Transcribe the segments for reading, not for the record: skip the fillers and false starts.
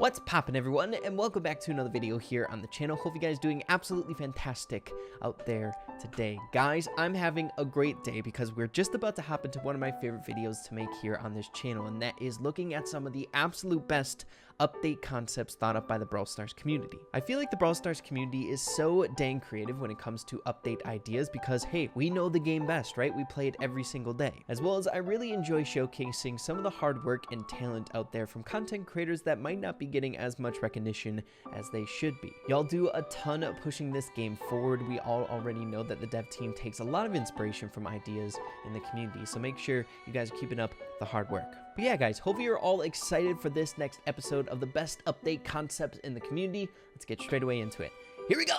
What's poppin', everyone, and welcome back to another video here on the channel. Hope you guys doing absolutely fantastic out there today. Guys, I'm having a great day because we're just about to hop into one of my favorite videos to make here on this channel, and that is looking at some of the absolute best update concepts thought up by the Brawl Stars community. I feel like the Brawl Stars community is so dang creative when it comes to update ideas because, hey, we know the game best, right? We play it every single day. As well as I really enjoy showcasing some of the hard work and talent out there from content creators that might not be getting as much recognition as they should be. Y'all do a ton of pushing this game forward. We all already know that the dev team takes a lot of inspiration from ideas in the community, so make sure you guys are keeping up the hard work. But yeah, guys, hopefully you're all excited for this next episode of the best update concepts in the community. Let's get straight away into it. Here we go!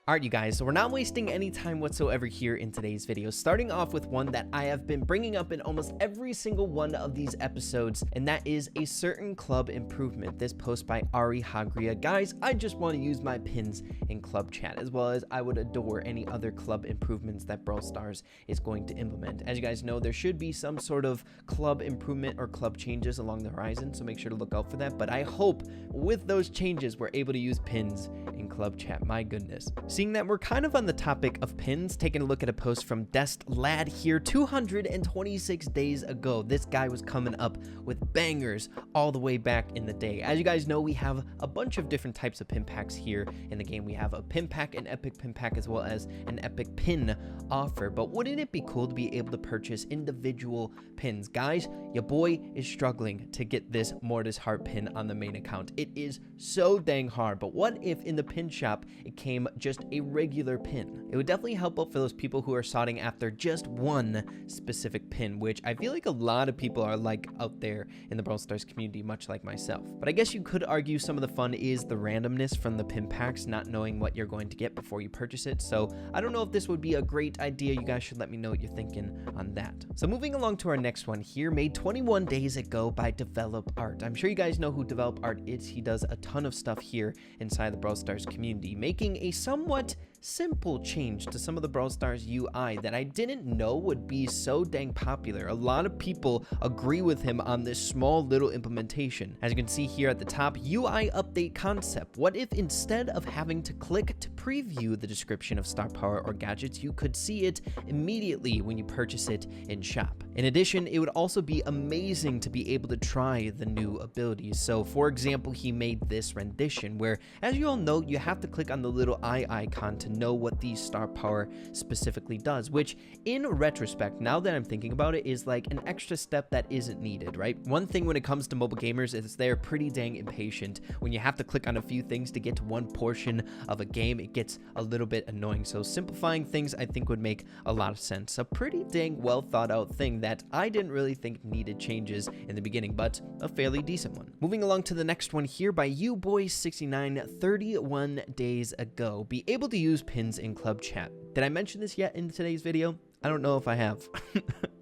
Alright, you guys, so we're not wasting any time whatsoever here in today's video, starting off with one that I have been bringing up in almost every single one of these episodes, and that is a certain club improvement. This post by Ari Hagria. Guys, I just want to use my pins in club chat, as well as I would adore any other club improvements that Brawl Stars is going to implement. As you guys know, there should be some sort of club improvement or club changes along the horizon, so make sure to look out for that. But I hope with those changes, we're able to use pins in club chat. My goodness. Seeing that we're kind of on the topic of pins, taking a look at a post from Dest Lad here 226 days ago. This guy was coming up with bangers all the way back in the day. As you guys know, we have a bunch of different types of pin packs here in the game. We have a pin pack, an epic pin pack, as well as an epic pin offer. But wouldn't it be cool to be able to purchase individual pins? Guys, your boy is struggling to get this Mortis Heart pin on the main account. It is so dang hard. But what if in the pin shop it came just a regular pin? It would definitely help out for those people who are sought after just one specific pin, which I feel like a lot of people are like out there in the Brawl Stars community, much like myself. But I guess you could argue some of the fun is the randomness from the pin packs, not knowing what you're going to get before you purchase it. So I don't know if this would be a great idea. You guys should let me know what you're thinking on that. So moving along to our next one here, made 21 days ago by Develop Art. I'm sure you guys know who Develop Art is. He does a ton of stuff here inside the Brawl Stars community, making a somewhat simple change to some of the Brawl Stars UI that I didn't know would be so dang popular. A lot of people agree with him on this small little implementation. As you can see here at the top, UI update concept. What if instead of having to click to preview the description of star power or gadgets, you could see it immediately when you purchase it in shop? In addition, it would also be amazing to be able to try the new abilities. So for example, he made this rendition where, as you all know, you have to click on the little eye icon to know what the star power specifically does, which in retrospect, now that I'm thinking about it, is like an extra step that isn't needed, right? One thing when it comes to mobile gamers is they're pretty dang impatient. When you have to click on a few things to get to one portion of a game, it gets a little bit annoying. So simplifying things, I think, would make a lot of sense. A pretty dang well thought out thing that I didn't really think needed changes in the beginning, but a fairly decent one. Moving along to the next one here by YouBoy69, 31 days ago. Be able to use pins in club chat. Did I mention this yet in today's video? I don't know if I have.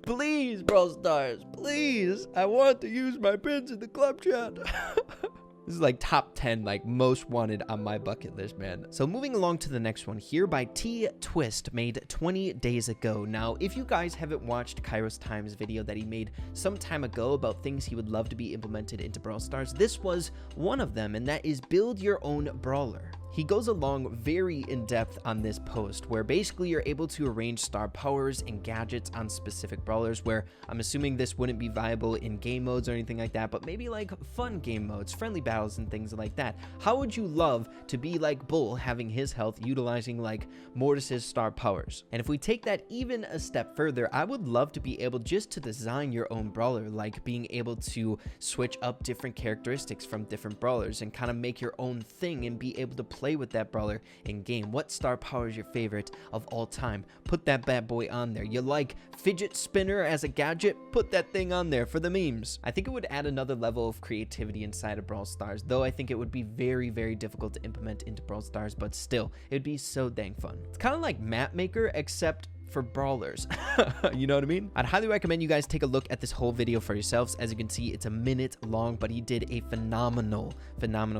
Please, Brawl Stars, please. I want to use my pins in the club chat. This is like top 10 like most wanted on my bucket list, man. So moving along to the next one here by T Twist, made 20 days ago. Now, if you guys haven't watched Kairos Time's video that he made some time ago about things he would love to be implemented into Brawl Stars, this was one of them, and that is build your own brawler. He goes along very in-depth on this post where basically you're able to arrange star powers and gadgets on specific brawlers, where I'm assuming this wouldn't be viable in game modes or anything like that, but maybe like fun game modes, friendly battles and things like that. How would you love to be like Bull, having his health utilizing like Mortis's star powers? And if we take that even a step further, I would love to be able just to design your own brawler, like being able to switch up different characteristics from different brawlers and kind of make your own thing and be able to play with that brawler in game. What star power is your favorite of all time? Put that bad boy on there. You like fidget spinner as a gadget? Put that thing on there for the memes. I think it would add another level of creativity inside of Brawl Stars, though I think it would be very, very difficult to implement into Brawl Stars, but still, it would be so dang fun. It's kind of like Map Maker, except for brawlers. You know what I mean? I'd highly recommend you guys take a look at this whole video for yourselves. As you can see, it's a minute long, but he did a phenomenal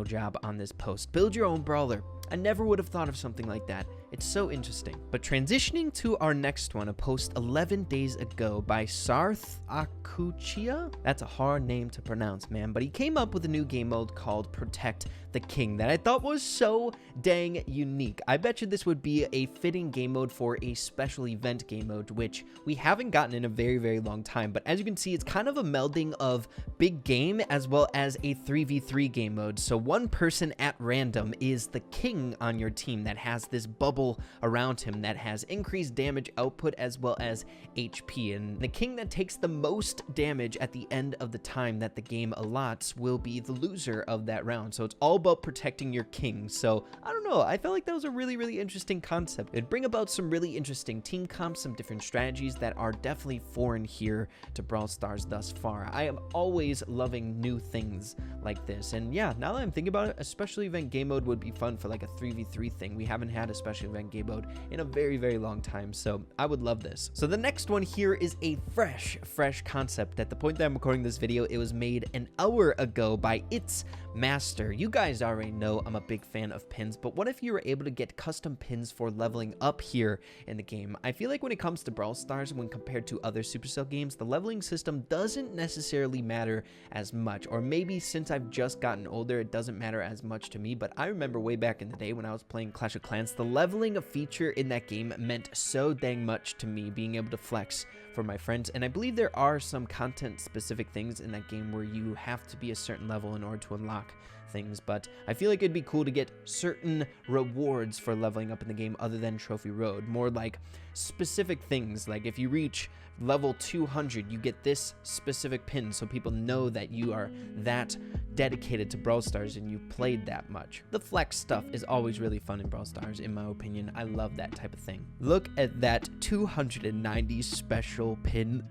job on this post. Build your own brawler. I never would have thought of something like that. It's so interesting. But transitioning to our next one, a post 11 days ago by Sarth Akuchia. That's a hard name to pronounce, man. But he came up with a new game mode called Protect the King that I thought was so dang unique. I bet you this would be a fitting game mode for a special event game mode, which we haven't gotten in a very, very long time. But as you can see, it's kind of a melding of big game as well as a 3v3 game mode. So one person at random is the king on your team that has this bubble around him that has increased damage output as well as HP. And the king that takes the most damage at the end of the time that the game allots will be the loser of that round. So it's all about protecting your king. So I don't know, I felt like that was a really, really interesting concept. It'd bring about some really interesting team comps, some different strategies that are definitely foreign here to Brawl Stars thus far. I am always loving new things like this. And yeah, now that I'm thinking about it, a special event game mode would be fun for like a 3v3 thing. We haven't had a special event game mode in a very, very long time, so I would love this. So the next one here is a fresh concept. At the point that I'm recording this video, it was made an hour ago by It's Master. You guys already know I'm a big fan of pins, but what if you were able to get custom pins for leveling up here in the game? I feel like when it comes to Brawl Stars, when compared to other Supercell games, the leveling system doesn't necessarily matter as much, or maybe since I've just gotten older, it doesn't matter as much to me. But I remember way back in the day when I was playing Clash of Clans, the leveling feature in that game meant so dang much to me, being able to flex for my friends. And I believe there are some content specific things in that game where you have to be a certain level in order to unlock things, but I feel like it'd be cool to get certain rewards for leveling up in the game other than Trophy Road, more like specific things. Like if you reach level 200, you get this specific pin so people know that you are that dedicated to Brawl Stars and you played that much. The flex stuff is always really fun in Brawl Stars, in my opinion. I love that type of thing. Look at that 290 special pin.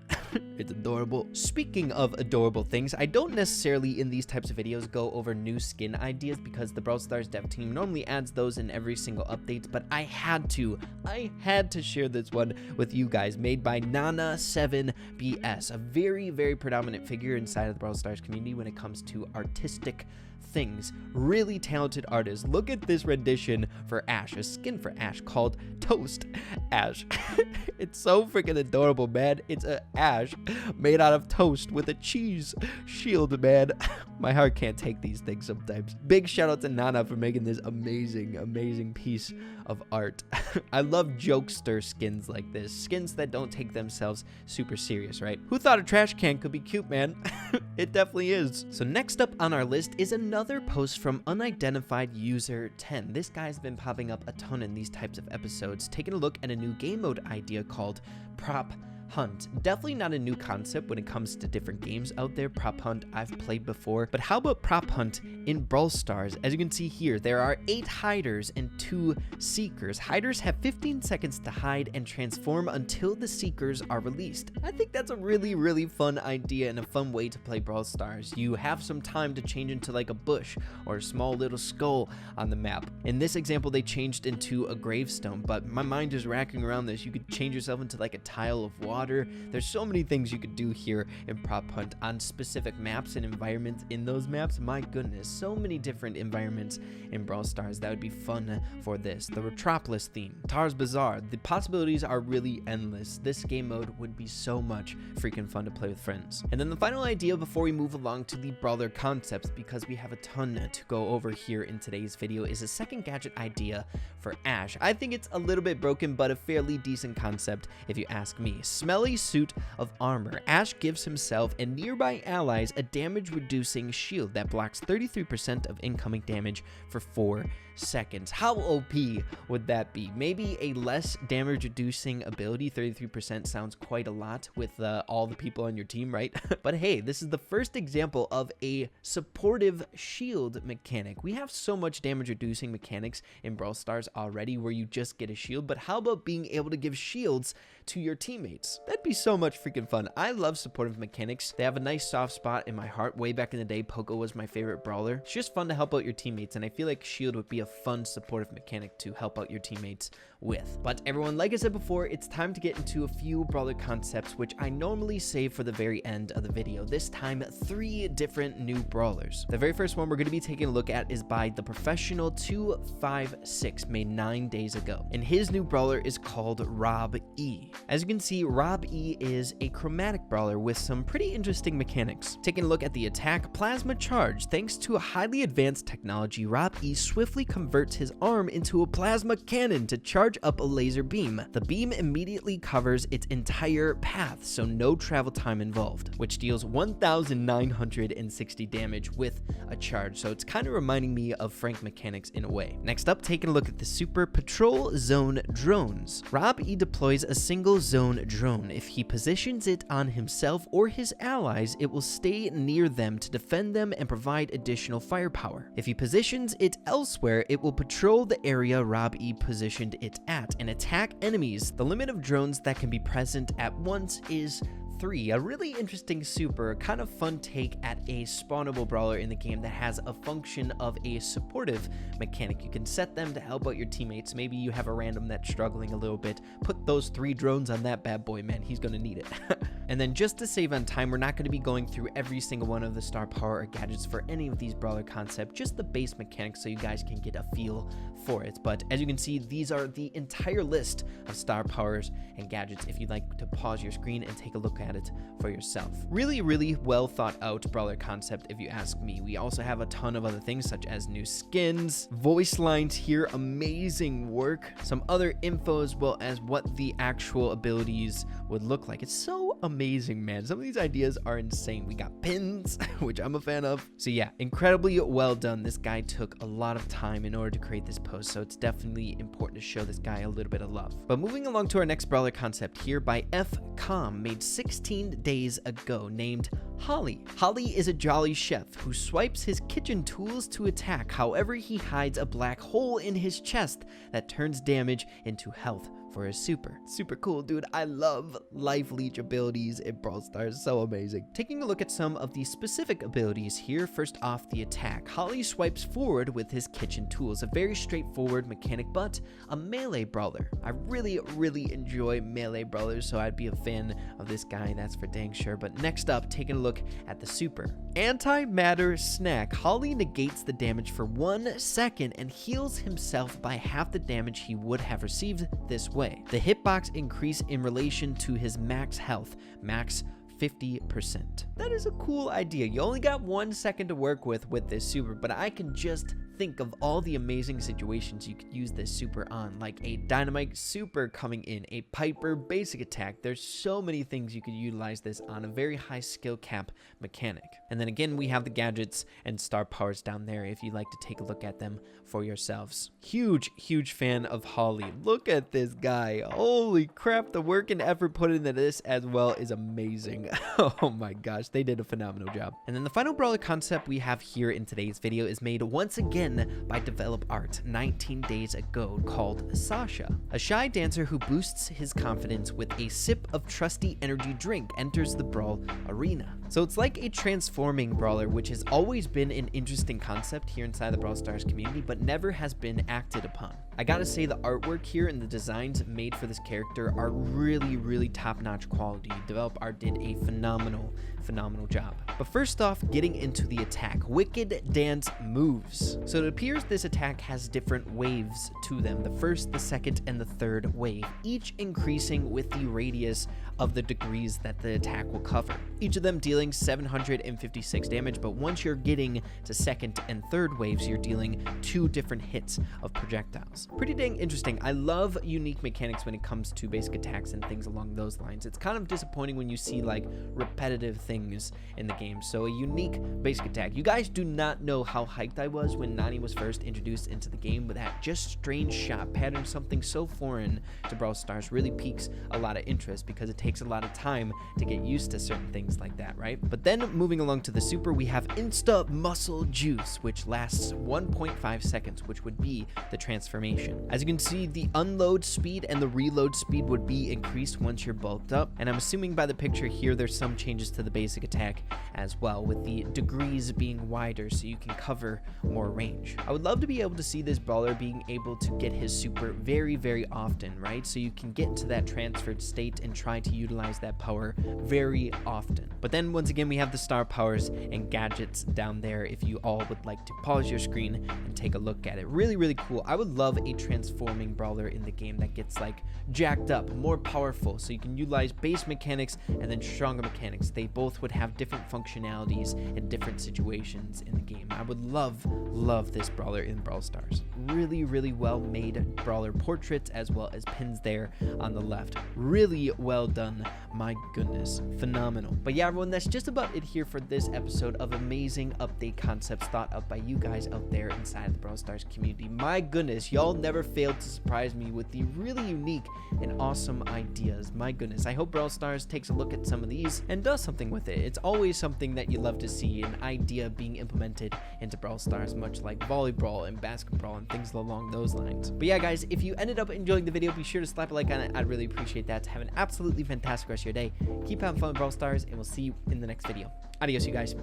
It's adorable. Speaking of adorable things, I don't necessarily in these types of videos go over new skin ideas because the Brawl Stars dev team normally adds those in every single update, but I had to share this one with you guys, made by Nana7BS, a very, very predominant figure inside of the Brawl Stars community when it comes to artistic things. Really talented artist. Look at this rendition for Ash, a skin for Ash called Toast Ash. It's so freaking adorable, man. It's a Ash made out of toast with a cheese shield, man. My heart can't take these things sometimes. Big shout out to Nana for making this amazing piece of art. I love jokester skins like this, skins that don't take themselves super serious, right? Who thought a trash can could be cute, man? It definitely is. So next up on our list is another post from unidentified user 10. This guy's been popping up a ton in these types of episodes, taking a look at a new game mode idea called Prop Hunt. Definitely not a new concept when it comes to different games out there. Prop Hunt I've played before, but how about Prop Hunt in Brawl Stars? As you can see here, there are 8 hiders and 2 seekers. Hiders have 15 seconds to hide and transform until the seekers are released. I think that's a really fun idea and a fun way to play Brawl Stars. You have some time to change into like a bush or a small little skull on the map. In this example, they changed into a gravestone, but my mind is racking around this. You could change yourself into like a tile of water. There's so many things you could do here in Prop Hunt on specific maps and environments in those maps. My goodness, so many different environments in Brawl Stars that would be fun for this. The Retropolis theme, Tar's Bazaar, the possibilities are really endless. This game mode would be so much freaking fun to play with friends. And then the final idea before we move along to the Brawler concepts, because we have a ton to go over here in today's video, is a second gadget idea for Ash. I think it's a little bit broken, but a fairly decent concept if you ask me. Smelly suit of armor. Ash gives himself and nearby allies a damage reducing shield that blocks 33% of incoming damage for 4 seconds. How OP would that be? Maybe a less damage reducing ability. 33% sounds quite a lot with all the people on your team, right? But hey, this is the first example of a supportive shield mechanic. We have so much damage reducing mechanics in Brawl Stars already where you just get a shield, but how about being able to give shields to your teammates? That'd be so much freaking fun. I love supportive mechanics. They have a nice soft spot in my heart. Way back in the day, Poco was my favorite brawler. It's just fun to help out your teammates, and I feel like shield would be a fun supportive mechanic to help out your teammates with. But everyone, like I said before, it's time to get into a few brawler concepts, which I normally save for the very end of the video. This time, 3 different new brawlers. The very first one we're going to be taking a look at is by the Professional 256, made 9 days ago, and his new brawler is called RobE. As you can see, RobE is a chromatic brawler with some pretty interesting mechanics. Taking a look at the attack, Plasma Charge. Thanks to a highly advanced technology, RobE swiftly converts his arm into a plasma cannon to charge up a laser beam. The beam immediately covers its entire path, so no travel time involved, which deals 1,960 damage with a charge, so it's kind of reminding me of Frank mechanics in a way. Next up, taking a look at the Super Patrol Zone Drones. RobE deploys a single zone drone. If he positions it on himself or his allies, it will stay near them to defend them and provide additional firepower. If he positions it elsewhere, it will patrol the area RobE positioned it at and attack enemies. The limit of drones that can be present at once is 3. A really interesting super, kind of fun take at a spawnable brawler in the game that has a function of a supportive mechanic. You can set them to help out your teammates. Maybe you have a random that's struggling a little bit. Put those 3 drones on that bad boy, man. He's gonna need it. And then just to save on time, we're not going to be going through every single one of the star power or gadgets for any of these brawler concepts, just the base mechanics so you guys can get a feel for it. But as you can see, these are the entire list of star powers and gadgets if you'd like to pause your screen and take a look at it for yourself. Really, really well thought out brawler concept if you ask me. We also have a ton of other things such as new skins, voice lines here, amazing work, some other info as well as what the actual abilities would look like. It's so amazing, man. Some of these ideas are insane. We got pins, which I'm a fan of. So yeah, incredibly well done. This guy took a lot of time in order to create this post, so it's definitely important to show this guy a little bit of love. But moving along to our next brawler concept here by FCOM, made 16 days ago, named Holly. Holly is a jolly chef who swipes his kitchen tools to attack. However, he hides a black hole in his chest that turns damage into health for his super. Super cool, dude. I love life leech abilities in Brawl Stars. So amazing. Taking a look at some of the specific abilities here. First off, the attack. Holly swipes forward with his kitchen tools. A very straightforward mechanic, but a melee brawler. I really, really enjoy melee brawlers, so I'd be a fan of this guy, that's for dang sure. But next up, taking a look at the super. Antimatter Snack. Holly negates the damage for 1 second and heals himself by half the damage he would have received this way. The hitbox increase in relation to his max health, max 50%. That is a cool idea. You only got 1 second to work with this super, but I can just think of all the amazing situations you could use this super on, like a dynamite super coming in, a Piper basic attack. There's so many things you could utilize this on, a very high skill cap mechanic. And then again, we have the gadgets and star powers down there if you'd like to take a look at them for yourselves. Huge fan of Holly. Look at this guy. Holy crap, the work and effort put into this as well is amazing. Oh my gosh, they did a phenomenal job. And then the final brawler concept we have here in today's video is made once again by Develop Art 19 days ago, called Sasha. A shy dancer who boosts his confidence with a sip of trusty energy drink enters the Brawl arena. So it's like a transforming brawler, which has always been an interesting concept here inside the Brawl Stars community, but never has been acted upon. I gotta say, the artwork here and the designs made for this character are really top-notch quality. Develop Art did a phenomenal job. But first off, getting into the attack, Wicked Dance Moves. So it appears this attack has different waves to them, the first, the second, and the third wave, each increasing with the radius of the degrees that the attack will cover. Each of them dealing 756 damage, but once you're getting to second and third waves, you're dealing 2 different hits of projectiles. Pretty dang interesting. I love unique mechanics when it comes to basic attacks and things along those lines. It's kind of disappointing when you see like repetitive things in the game. So a unique basic attack. You guys do not know how hyped I was when Nani was first introduced into the game, with that just strange shot pattern, something so foreign to Brawl Stars, really piques a lot of interest because it takes takes a lot of time to get used to certain things like that, right? But then moving along to the super, we have Insta Muscle Juice, which lasts 1.5 seconds, which would be the transformation. As you can see, the unload speed and the reload speed would be increased once you're bulked up, and I'm assuming by the picture here there's some changes to the basic attack as well, with the degrees being wider so you can cover more range. I would love to be able to see this brawler being able to get his super very often, right? So you can get into that transferred state and try to utilize that power very often. But then once again, we have the star powers and gadgets down there if you all would like to pause your screen and take a look at it. Really cool. I would love a transforming brawler in the game that gets like jacked up, more powerful, so you can utilize base mechanics and then stronger mechanics. They both would have different functionalities in different situations in the game. I would love this brawler in Brawl Stars. Really well made brawler portraits as well as pins there on the left. Really well done. My goodness, phenomenal. But yeah, everyone, that's just about it here for this episode of amazing update concepts thought up by you guys out there inside the Brawl Stars community. My goodness, y'all never failed to surprise me with the really unique and awesome ideas. My goodness, I hope Brawl Stars takes a look at some of these and does something with it. It's always something that you love to see, an idea being implemented into Brawl Stars, much like volleyball and basketball and things along those lines. But yeah, guys, if you ended up enjoying the video, be sure to slap a like on it. I'd really appreciate that. Have an absolutely fantastic rest of your day. Keep having fun with Brawl Stars, and we'll see you in the next video. Adios, you guys.